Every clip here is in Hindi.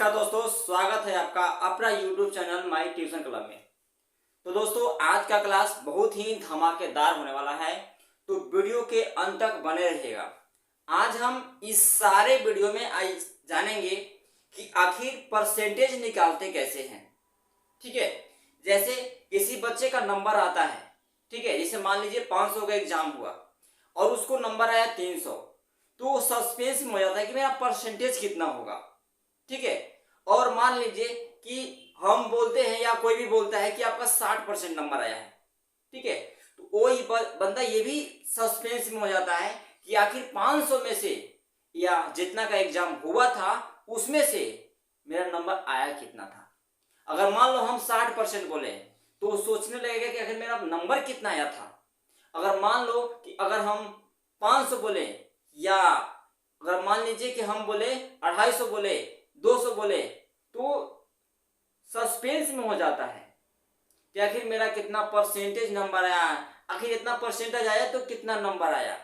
नमस्कार दोस्तों, स्वागत है आपका अपना YouTube channel my tuition club में। तो दोस्तों, आज का क्लास बहुत ही धमाकेदार होने वाला है, तो वीडियो के अंत तक बने रहिएगा। आज हम इस सारे वीडियो में जानेंगे कि आखिर परसेंटेज निकालते कैसे हैं। ठीक है, जैसे किसी बच्चे का नंबर आता है, ठीक है, जैसे मान लीजिए 500 का एग्जाम हुआ और उसको नंबर आया 300, तो सस्पेंस में हो जाता है कि मेरा परसेंटेज कितना होगा। ठीक है, और मान लीजिए कि हम बोलते हैं या कोई भी बोलता है कि आपका 60% नंबर आया है। ठीक है, तो वही बंदा ये भी सस्पेंस में हो जाता है कि आखिर 500 में से या जितना का एग्जाम हुआ था उसमें से मेरा नंबर आया कितना था। अगर मान लो हम 60% बोले तो वो सोचने लगेगा कि आखिर मेरा नंबर कितना आया था। अगर मान लो कि अगर हम 500 बोले या अगर मान लीजिए कि हम बोले 250 बोले 200 बोले, तो सस्पेंस में हो जाता है कि आखिर मेरा कितना परसेंटेज नंबर आया, आखिर इतना परसेंटेज आया तो कितना नंबर आया।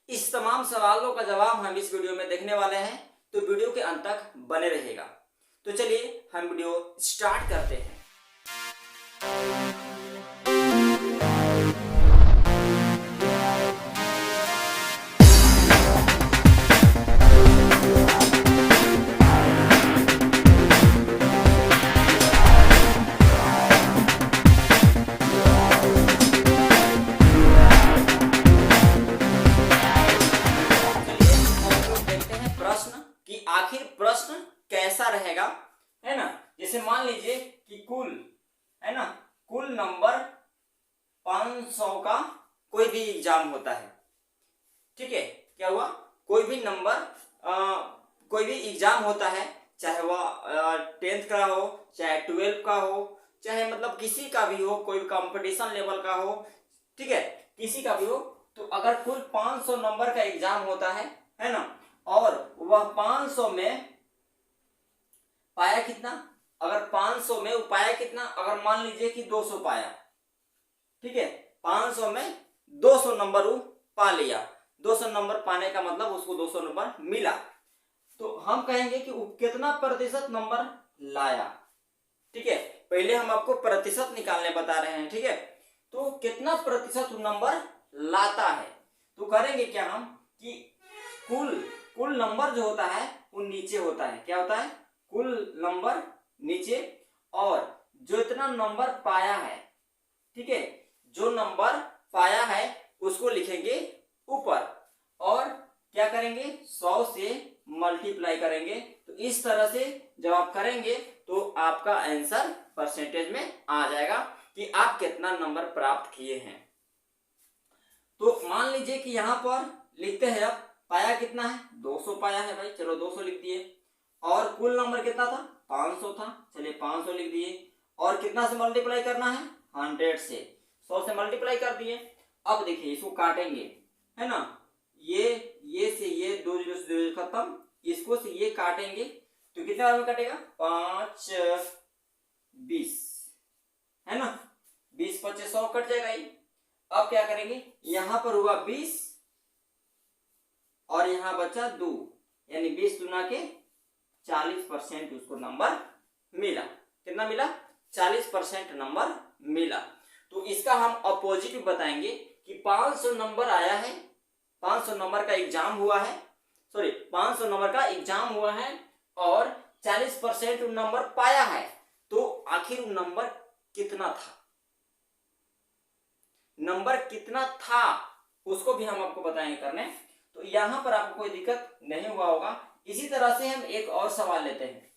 इस तमाम सवालों का जवाब हम इस वीडियो में देखने वाले हैं, तो वीडियो के अंत तक बने रहेगा। तो चलिए हम वीडियो स्टार्ट करते हैं। आखिर प्रश्न कैसा रहेगा, है ना। जैसे मान लीजिए कि कुल, है ना, कुल नंबर 500 का कोई भी एग्जाम होता है। ठीक है, क्या हुआ, कोई भी नंबर कोई भी एग्जाम होता है, चाहे वह 10th का हो, चाहे 12th का हो, चाहे मतलब किसी का भी हो, कोई कंपटीशन लेवल का हो, ठीक है, किसी का भी हो। तो अगर कुल 500 नंबर का एग्जाम होता है ना, और वह 500 में पाया कितना, अगर 500 में वो पाया कितना, अगर मान लीजिए कि 200 पाया, ठीक है, 500 में 200 नंबर वो पा लिया। 200 नंबर पाने का मतलब उसको 200 नंबर मिला, तो हम कहेंगे कि वो कितना प्रतिशत नंबर लाया। ठीक है, पहले हम आपको प्रतिशत निकालने बता रहे हैं। ठीक है, तो कितना प्रतिशत नंबर लाता है, तो करेंगे क्या हम कि कुल नंबर जो होता है वो नीचे होता है। क्या होता है, कुल नंबर नीचे, और जो इतना नंबर पाया है, ठीक है, जो नंबर पाया है उसको लिखेंगे ऊपर, और क्या करेंगे 100 से मल्टीप्लाई करेंगे। तो इस तरह से जब आप करेंगे तो आपका आंसर परसेंटेज में आ जाएगा कि आप कितना नंबर प्राप्त किए हैं। तो मान लीजिए कि यहां पर लिखते हैं, अब पाया कितना है, 200 पाया है भाई, चलो 200 लिख दिए, और कुल नंबर कितना था, 500 था, चलिए 500 लिख दिए, और कितना से मल्टीप्लाई करना है, 100 से, 100 से मल्टीप्लाई कर दिए। अब देखिए इसको काटेंगे, है ना, ये से ये 2 जीरो से 2 जीरो खत्म, इसको से ये काटेंगे तो कितने बार में कटेगा, 5 20, है ना, 20 25 100 कट जाएगा ये। अब क्या करेंगे, यहां पर हुआ 20 और यहां बचा 2, यानी 20 दुना के 40% उसको नंबर मिला। कितना मिला, 40% नंबर मिला। तो इसका हम अपोजिट बताएंगे कि 500 नंबर आया है, 500 नंबर का एग्जाम हुआ है, सॉरी 500 नंबर का एग्जाम हुआ है और 40% नंबर पाया है, तो आखिर नंबर कितना था, नंबर कितना था उसको भी हम आपको बताएंगे करने। तो यहां पर आपको कोई दिक्कत नहीं हुआ होगा। इसी तरह से हम एक और सवाल लेते हैं।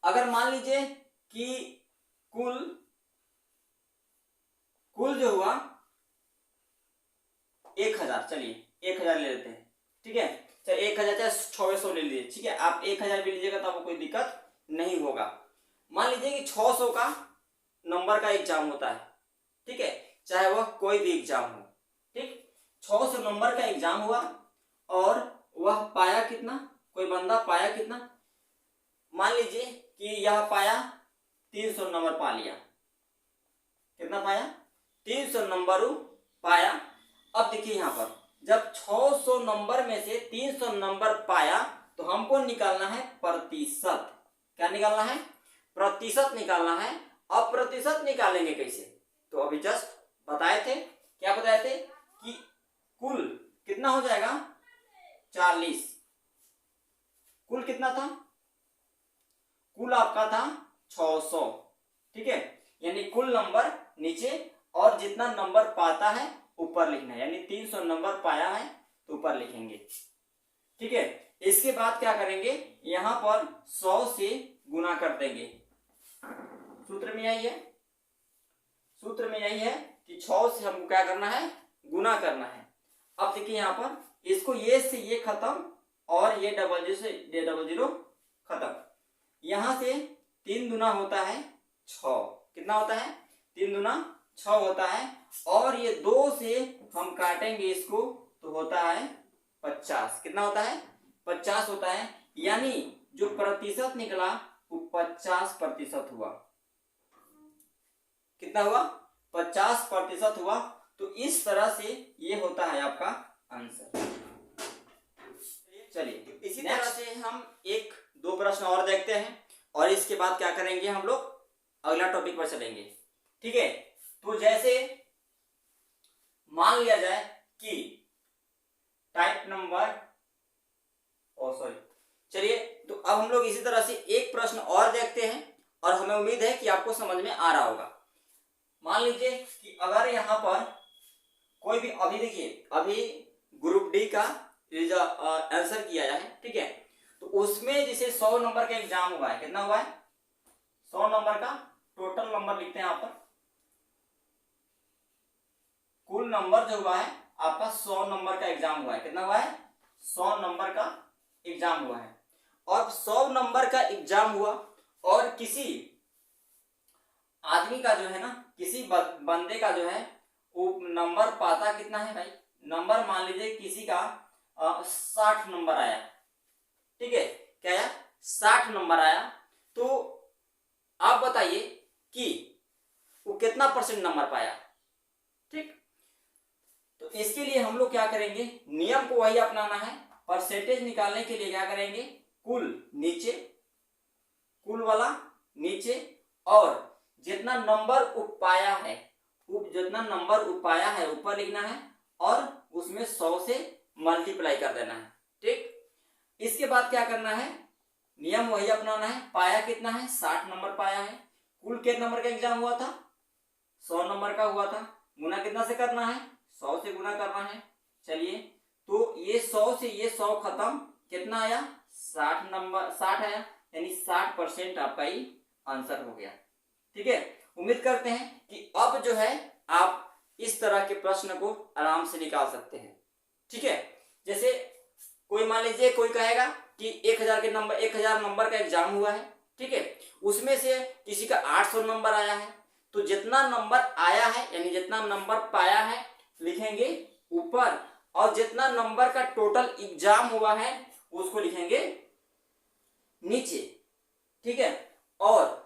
अगर मान लीजिए कि कुल जो हुआ 1000, चलिए 1000 ले लेते हैं। ठीक है, चाहे 1000 चाहे 600 ले लीजिए, ठीक है, आप 1000 भी लीजिएगा तो आपको कोई दिक्कत नहीं होगा। मान लीजिए कि 600 का नंबर का एग्जाम होता है, ठीक है, चाहे वह कोई भी एग्जाम हो, ठीक, 600 नंबर का एग्जाम हुआ और वह पाया कितना, कोई बंदा पाया कितना, मान लीजिए कि यह पाया 300 नंबर पा लिया। कितना पाया, 300 नंबर पाया। अब देखिए यहां पर जब 600 नंबर में से 300 नंबर पाया तो हमको निकालना है प्रतिशत। क्या निकालना है? प्रतिशत निकालना है। अब प्रतिशत निकालेंगे कैसे? तो अभी जस्ट बताए थे, क्या बताए थे कि कुल कितना हो जाएगा 40। कुल कितना था? कुल आपका था 600। ठीक है, यानी कुल नंबर नीचे और जितना नंबर पाता है ऊपर लिखना है, यानी 300 नंबर पाया है तो ऊपर लिखेंगे। ठीक है, इसके बाद क्या करेंगे, यहां पर 100 से गुना कर देंगे। सूत्र में यही है, सूत्र में यही है कि 6 से हमको क्या करना है, गुना करना है। अब देखिए यहां पर इसको ये से ये खत्म और ये डबल जीरो से डबल जीरो खत्म। यहां से 3 दुना होता है 6। कितना होता है? 3 दुना 6 होता है। और ये 2 से हम काटेंगे इसको तो होता है 50। कितना होता है? 50 होता है। यानी जो प्रतिशत निकला वो 50% हुआ। कितना हुआ? 50% हुआ। तो इस तरह से ये होता है आपका आंसर। चलिए इसी तरह से हम 1-2 प्रश्न और देखते हैं और इसके बाद क्या करेंगे, हम लोग अगला टॉपिक पर चलेंगे। ठीक है, तो जैसे मान लिया जाए कि टाइप नंबर चलिए, तो अब हम लोग इसी तरह से एक प्रश्न और देखते हैं और हमें उम्मीद है कि आपको समझ में आ रहा होगा। मान लीजिए कि अगर यहां पर कोई भी, अभी देखिए अभी ग्रुप डी का आंसर किया है। ठीक है, तो उसमें जैसे 100 नंबर का एग्जाम हुआ है। कितना हुआ है? 100 नंबर का टोटल नंबर लिखते हैं यहां पर। कुल नंबर जो हुआ है आपका 100 नंबर का एग्जाम हुआ है। कितना हुआ है? 100 नंबर का एग्जाम हुआ है। और 100 नंबर का एग्जाम हुआ और किसी आदमी का जो है ना, किसी बंदे का जो है वो नंबर पाता कितना है भाई? नंबर मान लीजिए किसी का 60 नंबर आया। ठीक है, क्या आया? 60 नंबर आया। तो आप बताइए कि वो कितना % नंबर पाया। ठीक, तो इसके लिए हम लोग क्या करेंगे, नियम को वही अपनाना है। परसेंटेज निकालने के लिए क्या करेंगे, कुल नीचे, कुल वाला नीचे, और जितना नंबर पाया है, जितना नंबर पाया है ऊपर लिखना है और उसमें 100 से मल्टीप्लाई कर देना है। ठीक, इसके बाद क्या करना है, नियम वही अपनाना है। पाया कितना है? 60 नंबर पाया है। कुल कितने नंबर का एग्जाम हुआ था? 100 नंबर का हुआ था। गुना कितना से करना है? 100 से गुना करना है। चलिए, तो ये 100 से ये 100 खत्म, कितना आया? 60 नंबर, 60 आया, यानी 60% आपका ही आंसर हो गया। ठीक है, उम्मीद करते हैं कि अब जो है आप इस तरह के प्रश्न को आराम से निकाल सकते हैं। ठीक है, जैसे कोई मान लीजिए कोई कहेगा कि 1000 नंबर का एग्जाम हुआ है। ठीक है, उसमें से किसी का 800 नंबर आया है। तो जितना नंबर आया है यानी जितना नंबर पाया है लिखेंगे ऊपर, और जितना नंबर का टोटल एग्जाम हुआ है उसको लिखेंगे नीचे। ठीक है, और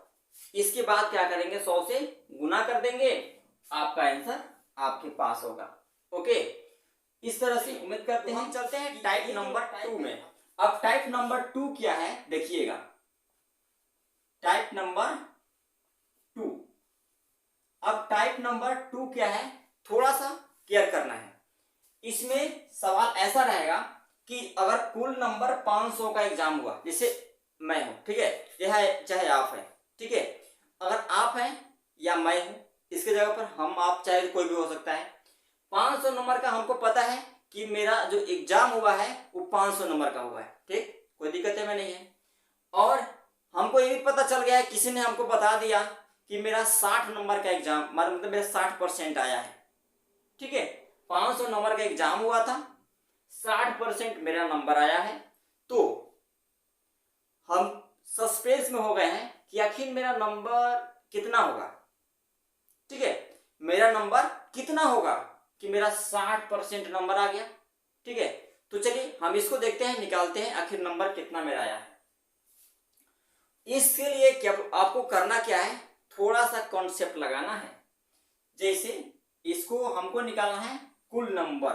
इसके बाद क्या करेंगे, 100 से गुना कर देंगे, आपका आंसर आपके पास होगा। ओके, इस तरह से उम्मीद करते हैं। चलते हैं टाइप नंबर 2 में। अब टाइप नंबर 2 क्या है देखिएगा। टाइप नंबर 2, अब टाइप नंबर 2 क्या है थोड़ा सा केयर करना है। इसमें सवाल ऐसा रहेगा कि अगर कुल नंबर 500 का एग्जाम हुआ, जैसे मैं हूं, ठीक है, चाहे आप है, ठीक है, अगर आप हैं या मैं हूं, इसके जगह पर हम आप चाहे कोई भी हो सकता है। 500 नंबर का हमको पता है कि मेरा जो एग्जाम हुआ है वो 500 नंबर का हुआ है। ठीक, कोई दिक्कत है में नहीं है। और हमको ये भी पता चल गया है, किसी ने हमको बता दिया कि मेरा 60 नंबर का एग्जाम, मतलब मेरा 60% आया है। ठीक है, 500 नंबर का एग्जाम हुआ था, 60% मेरा नंबर आया है। तो हम सस्पेंस में हो गए हैं कि आखिर मेरा नंबर कितना होगा। ठीक है, मेरा नंबर कितना होगा कि मेरा 60% नंबर आ गया। ठीक है, तो चलिए हम इसको देखते हैं, निकालते हैं आखिर नंबर कितना मेरा आया है। इसके लिए क्या आपको करना क्या है, थोड़ा सा कॉन्सेप्ट लगाना है। जैसे इसको हमको निकालना है कुल नंबर,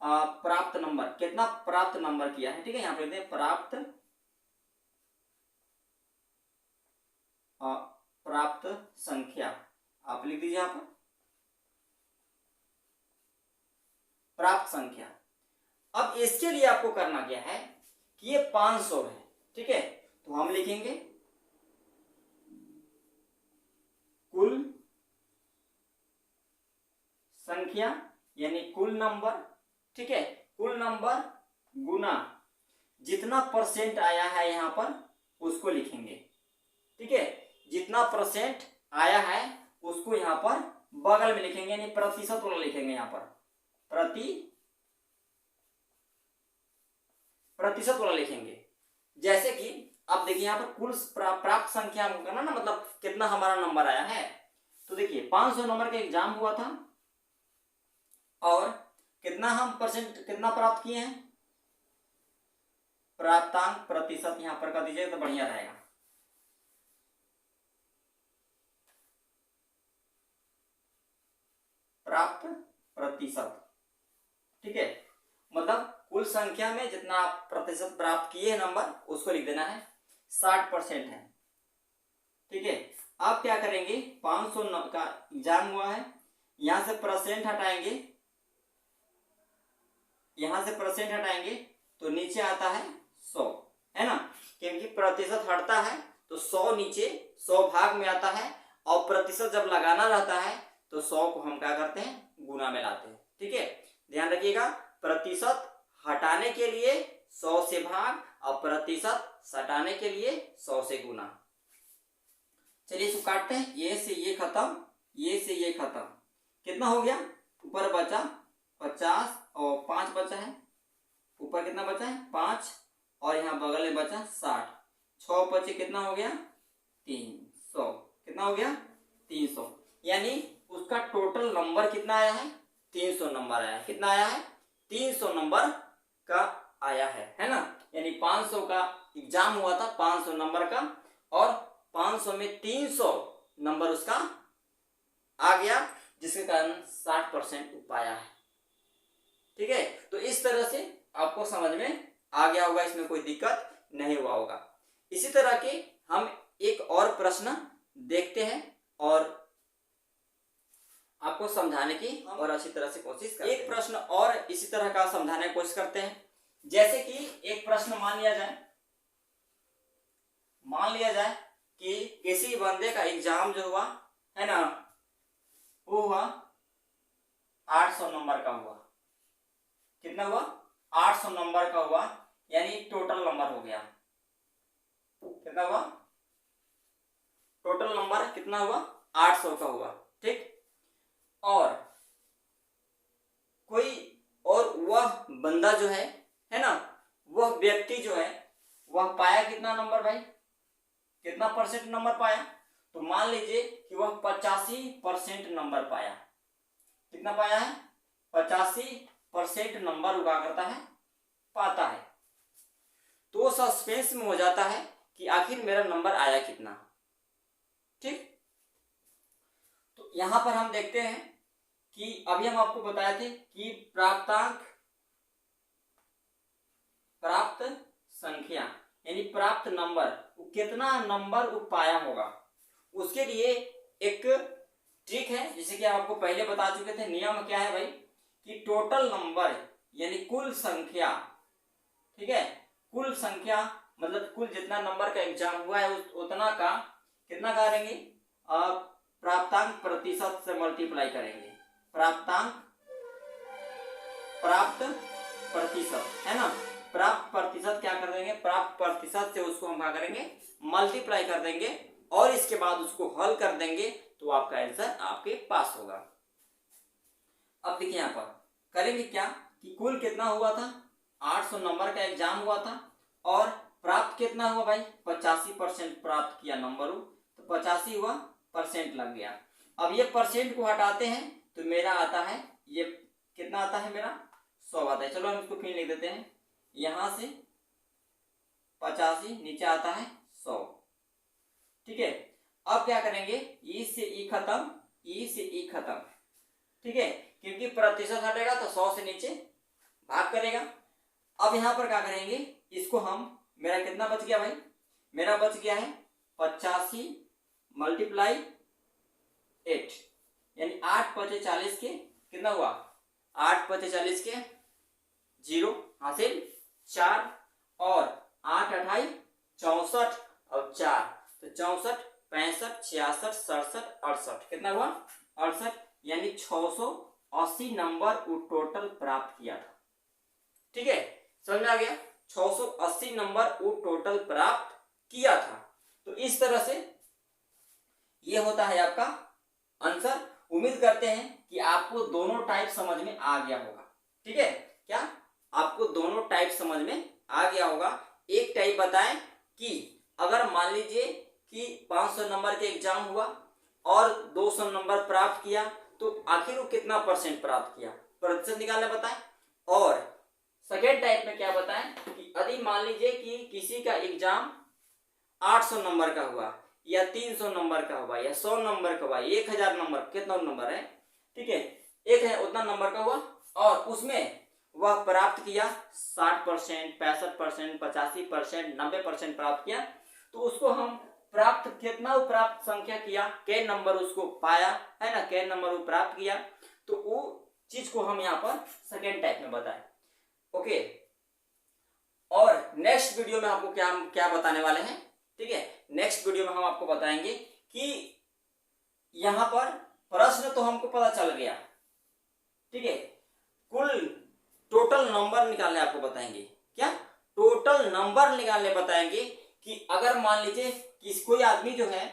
प्राप्त नंबर, कितना प्राप्त नंबर किया है, ठीक है। यहाँ पे लिखते हैं प्राप्त प्राप्त संख्या, आप लिख दीजिए यहाँ पर प्राप्त संख्या। अब इसके लिए आपको करना क्या है कि ये 500 है, ठीक है। तो हम लिखेंगे कुल संख्या यानी कुल नंबर, ठीक है, कुल नंबर गुना जितना परसेंट आया है यहाँ पर उसको लिखेंगे, ठीक है। जितना परसेंट आया है उसको यहाँ पर बगल में लिखेंगे, यानी प्रतिशत वाला लिखेंगे यहाँ पर, प्रतिशत वाला लिखेंगे। जैसे कि अब देखिए यहाँ पर कुल प्राप्त संख्या हमको करना ना, मतलब कितना हमारा नंबर आया है। तो देखिए 500 नंबर का एग्जाम हुआ था और कितना हम परसेंट कितना प्राप्त किए हैं, प्राप्तांक प्रतिशत यहाँ पर कर दीजिए तो बढ़िया रहेगा। प्राप्त प्रतिशत, ठीक है, मतलब कुल संख्या में जितना आप प्रतिशत प्राप्त किए हैं नंबर उसको लिख देना है। 60% है, ठीक है। आप क्या करेंगे, 500 का एग्जाम हुआ है, यहां से परसेंट हटाएंगे, यहां से परसेंट हटाएंगे तो नीचे आता है 100, है ना, क्योंकि प्रतिशत हटता है तो 100 नीचे 100 भाग में आता है, और प्रतिशत जब लगाना रहता है तो 100 को हम क्या करते हैं, गुना में लाते हैं, ठीक है। ध्यान रखिएगा, प्रतिशत हटाने के लिए 100 से भाग और प्रतिशत सटाने के लिए 100 से गुना। चलिए इसको काटते हैं, ये से ये खत्म, ये से ये खत्म, कितना हो गया, ऊपर बचा 50 और 5 बचा है, ऊपर कितना बचा है 5 और यहाँ बगल में बचा 60, 6 बचे, कितना हो गया 300, कितना हो गया 300, यानी उसका टोटल नंबर कितना आया है, 300 नंबर आया है। कितना आया है, 300 नंबर का आया है ना। यानी 500 का एग्जाम हुआ था, 500 नंबर का, और 500 में 300 नंबर उसका आ गया, जिसके कारण 60% पाया है, ठीक है। तो इस तरह से आपको समझ में आ गया होगा, इसमें कोई दिक्कत नहीं हुआ होगा। इसी तरह के हम एक और प्रश्न देखते हैं और आपको समझाने की और अच्छी तरह से कोशिश करते हैं। एक प्रश्न और इसी तरह का समझाने की कोशिश करते हैं। जैसे कि एक प्रश्न मान लिया जाए कि किसी बंदे का एग्जाम जो हुआ है ना, वो हुआ 800 नंबर का हुआ। कितना हुआ, 800 नंबर का हुआ, यानी टोटल नंबर हो गया, कितना हुआ, टोटल नंबर कितना हुआ, 800 का हुआ, ठीक। और कोई और वह बंदा जो है ना, वह व्यक्ति जो है वह पाया कितना नंबर भाई, कितना परसेंट नंबर पाया, तो मान लीजिए कि वह 85% नंबर पाया। कितना पाया है, 85% नंबर हुआ करता है, पाता है। तो सस्पेंस में हो जाता है कि आखिर मेरा नंबर आया कितना, ठीक। तो यहां पर हम देखते हैं कि अभी हम आपको बताए थे कि प्राप्तांक प्राप्त संख्या यानी प्राप्त नंबर, कितना नंबर वो पाया होगा, उसके लिए एक ट्रिक है, जिसे कि आपको पहले बता चुके थे। नियम क्या है भाई, कि टोटल नंबर यानी कुल संख्या, ठीक है, कुल संख्या मतलब कुल जितना नंबर का एग्जाम हुआ है उतना का कितना करेंगे, प्राप्तांक प्रतिशत से मल्टीप्लाई करेंगे। प्राप्तांक प्राप्त प्रतिशत, है ना, प्राप्त प्रतिशत क्या कर देंगे, प्राप्त प्रतिशत से उसको हम क्या करेंगे, मल्टीप्लाई कर देंगे, और इसके बाद उसको हल कर देंगे, तो आपका आंसर आपके पास होगा। अब देखिए यहाँ पर करेंगे क्या कि कुल कितना हुआ था, 800 नंबर का एग्जाम हुआ था, और प्राप्त कितना हुआ भाई, 85% प्राप्त किया नंबर, तो 85 हुआ, परसेंट लग गया। अब ये परसेंट को हटाते हैं तो मेरा आता है, ये कितना आता है मेरा, 100 आता है। चलो हम इसको फिर लिख देते हैं, यहां से 85 नीचे आता है 100, ठीक है। अब क्या करेंगे, ई से ई खत्म, ई से ई खत्म, ठीक है, क्योंकि प्रतिशत हटेगा तो 100 से नीचे भाग करेगा। अब यहाँ पर क्या करेंगे, इसको हम, मेरा कितना बच गया भाई, मेरा बच गया है 85 मल्टीप्लाई 8, यानी 8 पचे 40 के कितना हुआ, 8 पचे 40 के 0 हासिल 4 और 8 अठाई 64 और 4, तो 64 65 66 67 68, कितना हुआ 68, यानी 680 नंबर वो टोटल प्राप्त किया था। ठीक है, समझ में आ गया, 680 नंबर वो टोटल प्राप्त किया था। तो इस तरह से ये होता है आपका आंसर। उम्मीद करते हैं कि आपको दोनों टाइप समझ में आ गया होगा। ठीक है, क्या आपको दोनों टाइप समझ में आ गया होगा। एक टाइप बताएं कि अगर मान लीजिए कि 500 नंबर के एग्जाम हुआ और 200 नंबर प्राप्त किया, तो आखिर वो कितना परसेंट प्राप्त किया, प्रतिशत निकालना बताएं। और सेकेंड टाइप में क्या बताएं कि यदि मान लीजिए कि किसी का एग्जाम 800 नंबर का हुआ या 300 नंबर का हुआ या 100 नंबर का हुआ, 1000 नंबर, कितना नंबर है, ठीक है, एक है उतना नंबर का हुआ और उसमें वह प्राप्त किया 60%, 65%, 85%, 90% प्राप्त किया, तो उसको हम प्राप्त कितना प्राप्त संख्या किया, कै नंबर उसको पाया है ना, कै नंबर वो प्राप्त किया, तो वो चीज को हम यहाँ पर सेकेंड टाइप में बताएं। ओके, और नेक्स्ट वीडियो में आपको क्या क्या बताने वाले हैं, ठीक है, नेक्स्ट वीडियो में हम आपको बताएंगे कि यहां पर प्रश्न तो हमको पता चल गया, ठीक है, कुल टोटल नंबर निकालने आपको बताएंगे, क्या टोटल नंबर निकालने बताएंगे कि अगर मान लीजिए कि कोई आदमी जो है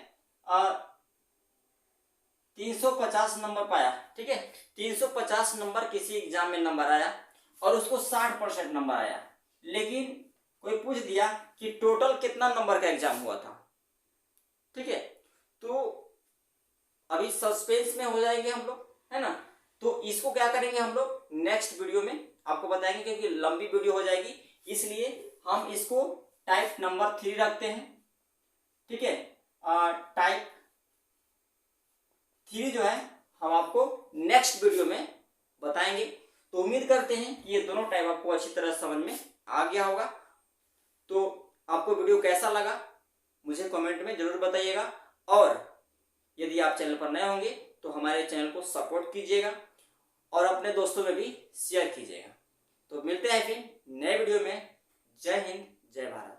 350 नंबर पाया, ठीक है, 350 नंबर किसी एग्जाम में नंबर आया और उसको 60% नंबर आया, लेकिन कोई पूछ दिया कि टोटल कितना नंबर का एग्जाम हुआ था, ठीक है, तो अभी सस्पेंस में हो जाएंगे हम लोग, है ना, तो इसको क्या करेंगे हम लोग नेक्स्ट वीडियो में आपको बताएंगे, क्योंकि लंबी वीडियो हो जाएगी, इसलिए हम इसको टाइप नंबर 3 रखते हैं। ठीक है, टाइप 3 जो है हम आपको नेक्स्ट वीडियो में बताएंगे। तो उम्मीद करते हैं कि ये दोनों टाइप आपको अच्छी तरह समझ में आ गया होगा। तो आपको वीडियो कैसा लगा मुझे कमेंट में जरूर बताइएगा, और यदि आप चैनल पर नए होंगे तो हमारे चैनल को सपोर्ट कीजिएगा और अपने दोस्तों में भी शेयर कीजिएगा। तो मिलते हैं फिर नए वीडियो में। जय हिंद, जय भारत।